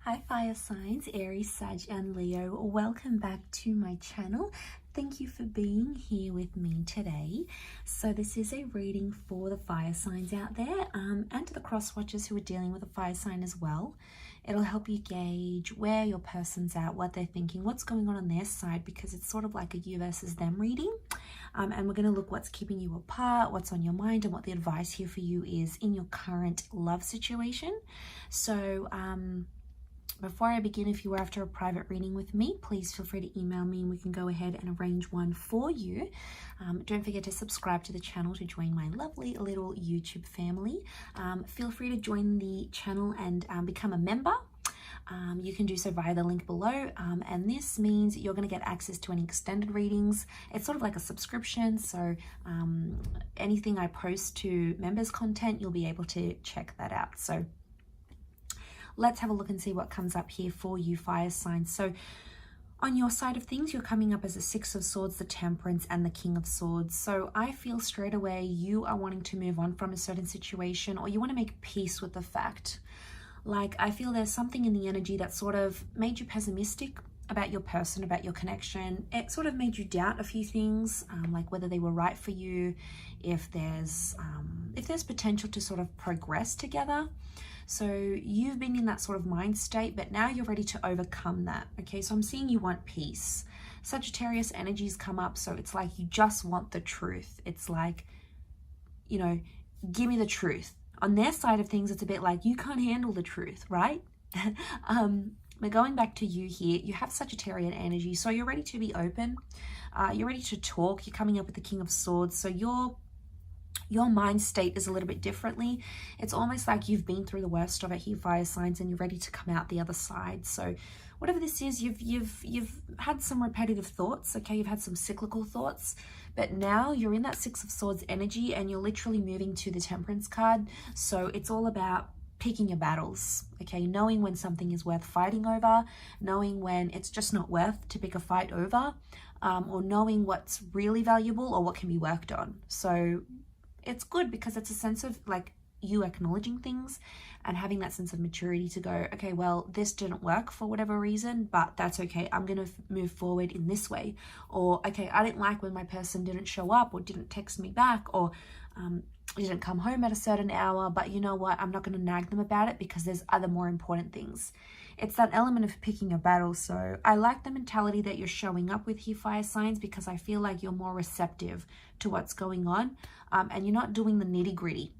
Hi fire signs, Aries, Sag and Leo. Welcome back to my channel. Thank you for being here with me today. So this is a reading for the fire signs out there and to the cross watchers who are dealing with a fire sign as well. It'll help you gauge where your person's at, what they're thinking, what's going on their side, because it's sort of like a you versus them reading. And we're going to look what's keeping you apart, what's on your mind, and what the advice here for you is in your current love situation. So before I begin, if you were after a private reading with me, please feel free to email me and we can go ahead and arrange one for you. Don't forget to subscribe to the channel to join my lovely little YouTube family. Feel free to join the channel and become a member. You can do so via the link below, and this means you're going to get access to any extended readings. It's sort of like a subscription, so anything I post to members content, you'll be able to check that out. So let's have a look and see what comes up here for you fire signs. So on your side of things, you're coming up as a Six of Swords, the Temperance, and the King of Swords. So I feel straight away you are wanting to move on from a certain situation, or you want to make peace with the fact. Like, I feel there's something in the energy that sort of made you pessimistic about your person, about your connection. It sort of made you doubt a few things, like whether they were right for you, if there's potential to sort of progress together. So you've been in that sort of mind state, but now you're ready to overcome that. Okay, so I'm seeing you want peace. Sagittarius energies come up, so it's like you just want the truth. It's like, you know, give me the truth. On their side of things, it's a bit like you can't handle the truth, right? But going back to you here, you have Sagittarian energy, so you're ready to be open. You're ready to talk. You're coming up with the King of Swords, so your mind state is a little bit differently. It's almost like you've been through the worst of it here, fire signs, and you're ready to come out the other side. So whatever this is, you've had some repetitive thoughts, okay? You've had some cyclical thoughts, but now you're in that Six of Swords energy and you're literally moving to the Temperance card. So it's all about picking your battles, okay? Knowing when something is worth fighting over, knowing when it's just not worth to pick a fight over, or knowing what's really valuable or what can be worked on. So it's good because it's a sense of like you acknowledging things and having that sense of maturity to go, okay, well, this didn't work for whatever reason, but that's okay. I'm going to move forward in this way. Or, okay, I didn't like when my person didn't show up or didn't text me back or didn't come home at a certain hour, but you know what? I'm not going to nag them about it because there's other more important things. It's that element of picking a battle. So I like the mentality that you're showing up with here, fire signs, because I feel like you're more receptive to what's going on, and you're not doing the nitty gritty.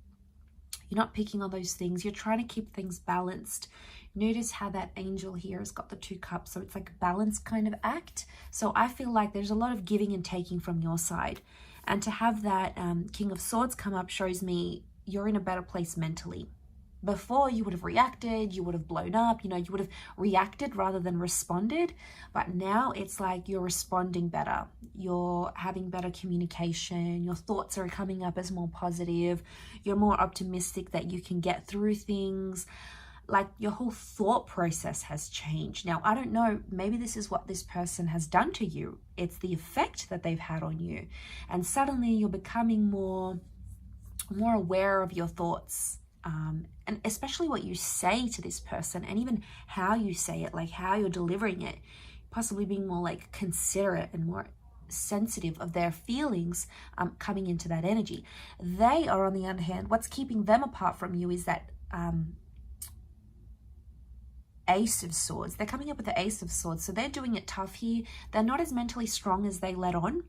You're not picking on those things. You're trying to keep things balanced. Notice how that angel here has got the 2 cups. So it's like a balanced kind of act. So I feel like there's a lot of giving and taking from your side. And to have that King of Swords come up shows me you're in a better place mentally. Before, you would have reacted, you would have blown up, you know, you would have reacted rather than responded. But now it's like you're responding better. You're having better communication. Your thoughts are coming up as more positive. You're more optimistic that you can get through things. Like your whole thought process has changed. Now, I don't know, maybe this is what this person has done to you. It's the effect that they've had on you. And suddenly you're becoming more aware of your thoughts. And especially what you say to this person and even how you say it, like how you're delivering it, possibly being more like considerate and more sensitive of their feelings coming into that energy. They are, on the other hand, what's keeping them apart from you is that Ace of Swords. They're coming up with the Ace of Swords, so they're doing it tough here. They're not as mentally strong as they let on.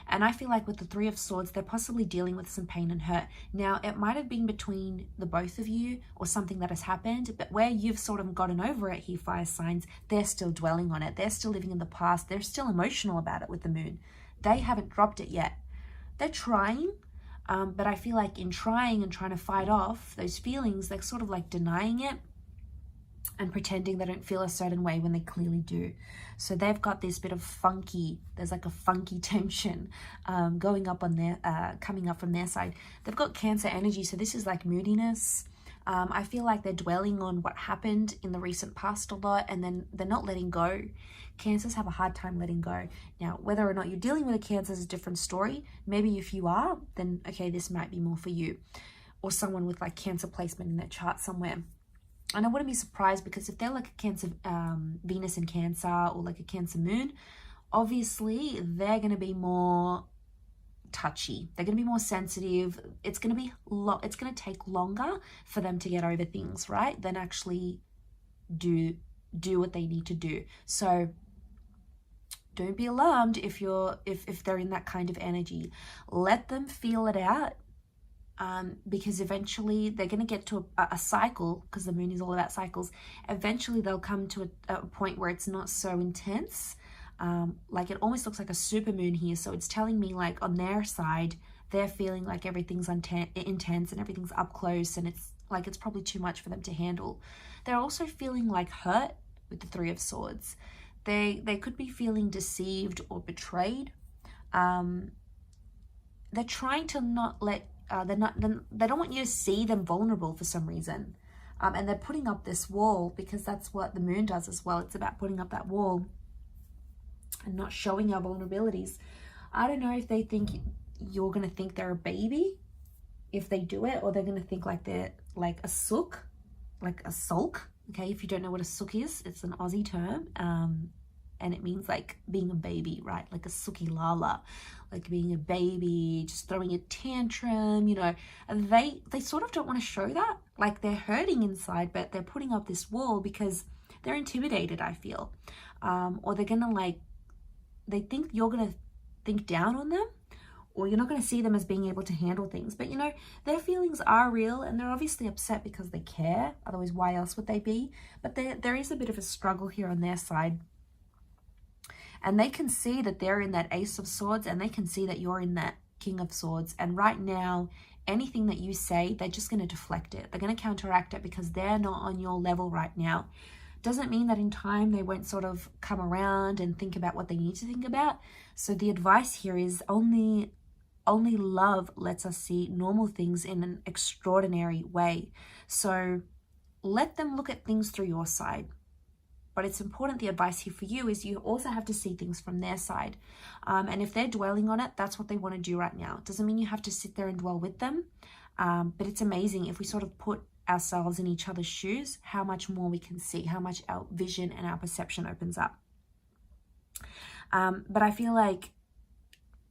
And I feel like with the 3 of Swords, they're possibly dealing with some pain and hurt. Now, it might have been between the both of you or something that has happened, but where you've sort of gotten over it here, fire signs, they're still dwelling on it. They're still living in the past. They're still emotional about it with the moon. They haven't dropped it yet. They're trying, but I feel like in trying and trying to fight off those feelings, they're sort of like denying it and pretending they don't feel a certain way when they clearly do. So they've got this bit of funky, there's like a funky tension going up on their, coming up from their side. They've got Cancer energy, so this is like moodiness. I feel like they're dwelling on what happened in the recent past a lot, and then they're not letting go. Cancers have a hard time letting go. Now, whether or not you're dealing with a Cancer is a different story. Maybe if you are, then okay, this might be more for you. Or someone with like Cancer placement in their chart somewhere. and I wouldn't be surprised, because if they're like a Cancer, Venus in Cancer, or like a Cancer moon, obviously they're going to be more touchy. They're going to be more sensitive. It's going to be it's going to take longer for them to get over things, right, than actually do what they need to do. So don't be alarmed if they're in that kind of energy. Let them feel it out, because eventually they're going to get to a cycle, because the moon is all about cycles. Eventually they'll come to a point where it's not so intense. Like it almost looks like a super moon here, so it's telling me like on their side they're feeling like everything's intense and everything's up close, and it's like it's probably too much for them to handle. They're also feeling like hurt with the Three of Swords. They could be feeling deceived or betrayed. They're trying to not let they don't want you to see them vulnerable for some reason, and they're putting up this wall, because that's what the moon does as well. It's about putting up that wall and not showing our vulnerabilities. I don't know if they think you're going to think they're a baby if they do it, or they're going to think like they're like a sook, like a sulk. Okay, if you don't know what a sook is, it's an Aussie term, and it means like being a baby, right? Like a sookie lala, like being a baby, just throwing a tantrum, you know. And they sort of don't want to show that, like they're hurting inside, but they're putting up this wall because they're intimidated, I feel, or they're gonna like, they think you're gonna think down on them, or you're not going to see them as being able to handle things. But you know, their feelings are real, and they're obviously upset because they care. Otherwise, why else would they be? But there is a bit of a struggle here on their side. And they can see that they're in that Ace of Swords, and they can see that you're in that King of Swords. And right now, anything that you say, they're just going to deflect it. They're going to counteract it because they're not on your level right now. Doesn't mean that in time they won't sort of come around and think about what they need to think about. So the advice here is only love lets us see normal things in an extraordinary way. So let them look at things through your side. But it's important, the advice here for you is you also have to see things from their side. And if they're dwelling on it, that's what they want to do right now. It doesn't mean you have to sit there and dwell with them. But it's amazing if we sort of put ourselves in each other's shoes, how much more we can see, how much our vision and our perception opens up. But I feel like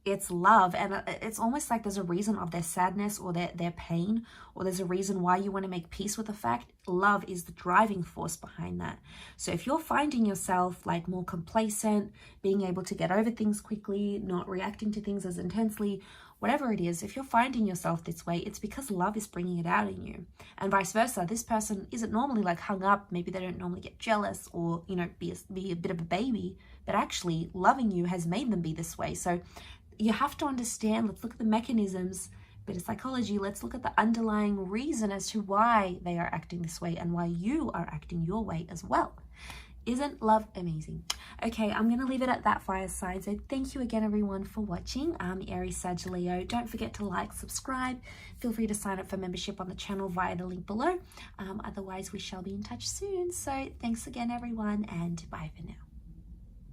it's love, and it's almost like there's a reason of their sadness or their pain, or there's a reason why you want to make peace with the fact. Love is the driving force behind that. So if you're finding yourself like more complacent, being able to get over things quickly, not reacting to things as intensely, whatever it is, if you're finding yourself this way, it's because love is bringing it out in you. And vice versa, this person isn't normally like hung up, maybe they don't normally get jealous or, you know, be a bit of a baby, but actually loving you has made them be this way. So you have to understand, let's look at the mechanisms, bit of psychology, let's look at the underlying reason as to why they are acting this way and why you are acting your way as well. Isn't love amazing? Okay, I'm going to leave it at that, fire sign. So thank you again, everyone, for watching. Aries, Sag, Leo. Don't forget to like, subscribe. Feel free to sign up for membership on the channel via the link below. Otherwise, we shall be in touch soon. So thanks again, everyone, and bye for now.